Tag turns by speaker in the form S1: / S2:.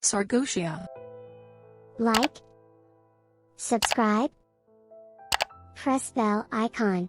S1: Sargotia.
S2: Like, subscribe, press bell icon.